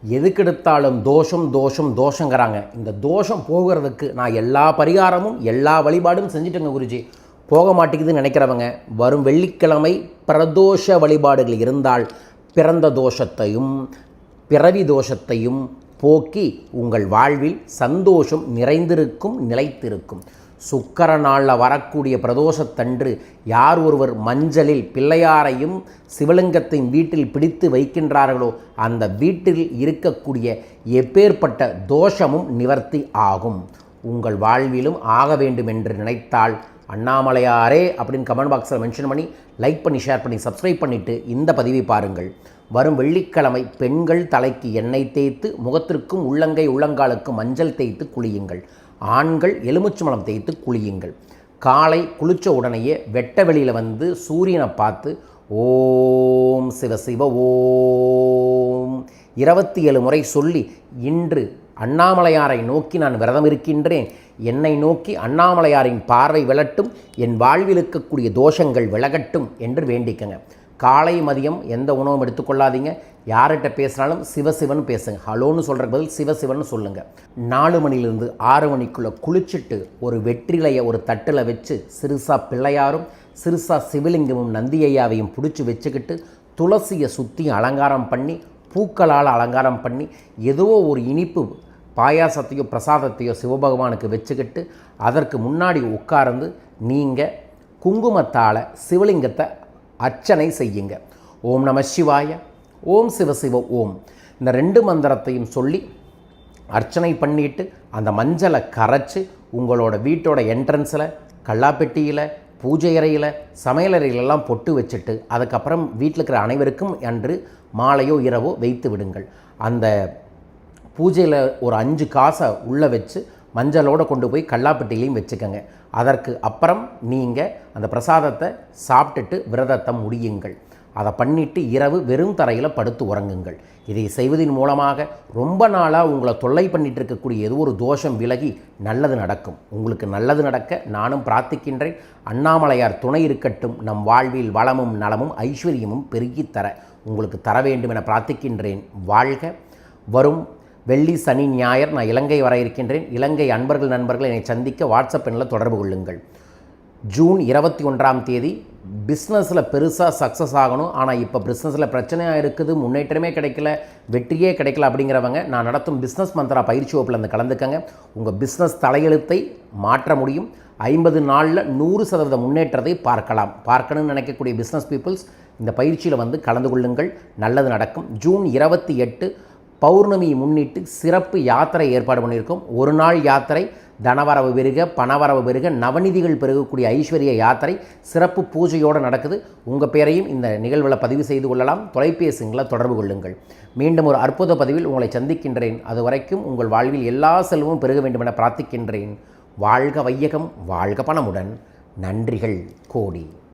எதுக்கெடுத்தாலும் தோஷம் தோஷம் தோஷங்கிறாங்க. இந்த தோஷம் போகிறதுக்கு நான் எல்லா பரிகாரமும் எல்லா வழிபாடும் செஞ்சுட்டேங்க குருஜி, போக மாட்டேங்குதுன்னு நினைக்கிறவங்க வரும் வெள்ளிக்கிழமை பிரதோஷ வழிபாடுகள் இருந்தால் பிறந்த தோஷத்தையும் பிறவி தோஷத்தையும் போக்கி உங்கள் வாழ்வில் சந்தோஷம் நிறைந்திருக்கும், நிலைத்திருக்கும். சுக்கர நாளில் வரக்கூடிய பிரதோஷத்தன்று யார் ஒருவர் மஞ்சளில் பிள்ளையாரையும் சிவலிங்கத்தின் வீட்டில் பிடித்து வைக்கின்றார்களோ அந்த வீட்டில் இருக்கக்கூடிய எப்பேற்பட்ட தோஷமும் நிவர்த்தி ஆகும். உங்கள் வாழ்விலும் ஆக வேண்டும் என்று நினைத்தால் அண்ணாமலையாரே அப்படின்னு கமெண்ட் பாக்ஸில் மென்ஷன் பண்ணி லைக் பண்ணி ஷேர் பண்ணி சப்ஸ்கிரைப் பண்ணிவிட்டு இந்த பதிவை பாருங்கள். வரும் வெள்ளிக்கிழமை பெண்கள் தலைக்கு எண்ணெய் தேய்த்து முகத்திற்கும் உள்ளங்கை உள்ளங்காலுக்கும் மஞ்சள் தேய்த்து குளியுங்கள். ஆண்கள் எலுமிச்சம்பழம் தேய்த்து குளியுங்கள். காலை குளித்த உடனேயே வெட்ட வெளியில் வந்து சூரியனை பார்த்து ஓம் சிவ சிவ ஓம் 27 முறை சொல்லி, இன்று அண்ணாமலையாரை நோக்கி நான் விரதம் இருக்கின்றேன், என்னை நோக்கி அண்ணாமலையாரின் பார்வை விழட்டும், என் வாழ்வில் இருக்கக்கூடிய தோஷங்கள் விலகட்டும் என்று வேண்டிக்கங்க. காலை மதியம் எந்த உணவும் எடுத்துக்கொள்ளாதீங்க. யார்கிட்ட பேசினாலும் சிவசிவன் பேசுங்க. ஹலோன்னு சொல்கிற பதில் சிவசிவன் சொல்லுங்கள். 4 மணிலிருந்து 6 மணிக்குள்ளே குளிச்சுட்டு ஒரு வெற்றிலையை ஒரு தட்டில் வச்சு சிறுசா பிள்ளையாரும் சிறுசா சிவலிங்கமும் நந்தியையாவையும் பிடிச்சி வச்சுக்கிட்டு துளசியை சுற்றி அலங்காரம் பண்ணி பூக்களால் அலங்காரம் பண்ணி ஏதோ ஒரு இனிப்பு பாயாசத்தையோ பிரசாதத்தையோ சிவபகவானுக்கு வச்சுக்கிட்டு அதற்கு முன்னாடி உட்கார்ந்து நீங்கள் குங்குமத்தால் சிவலிங்கத்தை அர்ச்சனை செய்யுங்க. ஓம் நம சிவாய, ஓம் சிவசிவ ஓம், இந்த 2 மந்திரத்தையும் சொல்லி அர்ச்சனை பண்ணிவிட்டு அந்த மஞ்சளை கரைச்சி உங்களோட வீட்டோட என்ட்ரன்ஸில் கல்லாப்பெட்டியில் பூஜை அறையில் சமையலறையிலெல்லாம் பொட்டு வச்சுட்டு அதுக்கப்புறம் வீட்டில் இருக்கிற அனைவருக்கும் அன்று மாலையோ இரவோ வைத்து விடுங்கள். அந்த பூஜையில் ஒரு 5 காசை உள்ளே வச்சு மஞ்சளோடு கொண்டு போய் கல்லாப்பெட்டிலையும் வச்சுக்கோங்க. அதற்கு அப்புறம் நீங்கள் அந்த பிரசாதத்தை சாப்பிட்டுட்டு விரதத்தை முடியுங்கள். அதை பண்ணிவிட்டு இரவு வெறும் தரையில் படுத்து உறங்குங்கள். இதை செய்வதன் மூலமாக ரொம்ப நாளாக உங்களை தொல்லை பண்ணிகிட்டு இருக்கக்கூடிய ஏதோ ஒரு தோஷம் விலகி நல்லது நடக்கும். உங்களுக்கு நல்லது நடக்க நானும் பிரார்த்திக்கின்றேன். அண்ணாமலையார் துணை இருக்கட்டும். நம் வாழ்வில் வளமும் நலமும் ஐஸ்வர்யமும் பெருகித்தர உங்களுக்கு தர வேண்டும் என பிரார்த்திக்கின்றேன். வாழ்க. வரும் வெள்ளி சனி ஞாயிறு நான் இலங்கை வர இருக்கின்றேன். இலங்கை அன்பர்கள் நண்பர்கள் என்னை சந்திக்க வாட்ஸ்அப் எண்ணில் தொடர்பு கொள்ளுங்கள். ஜூன் 21ஆம் தேதி பிஸ்னஸில் பெருசாக சக்ஸஸ் ஆகணும், ஆனால் இப்போ பிஸ்னஸில் பிரச்சனையாக இருக்குது, முன்னேற்றமே கிடைக்கல, வெற்றியே கிடைக்கல அப்படிங்கிறவங்க நான் நடத்தும் பிஸ்னஸ் மந்த்ரா பயிற்சி வகுப்பில் வந்து கலந்துக்கங்க. உங்கள் பிஸ்னஸ் தலையெழுத்தை மாற்ற முடியும். 50 நாளில் 100% முன்னேற்றத்தை பார்க்கணும்னு நினைக்கக்கூடிய பிஸ்னஸ் பீப்புள்ஸ் இந்த பயிற்சியில் வந்து கலந்து கொள்ளுங்கள். நல்லது நடக்கும். ஜூன் 28 பௌர்ணமியை முன்னிட்டு சிறப்பு யாத்திரை ஏற்பாடு பண்ணியிருக்கோம். ஒரு நாள் யாத்திரை, தனவரவு பெருக பணவரவு பெருக நவநிதிகள் பெருகக்கூடிய ஐஸ்வர்ய யாத்திரை சிறப்பு பூஜையோடு நடக்குது. உங்கள் பேரையும் இந்த நிகழ்வில் பதிவு செய்து கொள்ளலாம். தொலைபேசிகளை தொடர்பு கொள்ளுங்கள். மீண்டும் ஒரு அற்புத பதிவில் உங்களை சந்திக்கின்றேன். அதுவரைக்கும் உங்கள் வாழ்வில் எல்லா செல்வமும் பெருக வேண்டும் என பிரார்த்திக்கின்றேன். வாழ்க வையகம், வாழ்க பணமுடன். நன்றிகள் கோடி.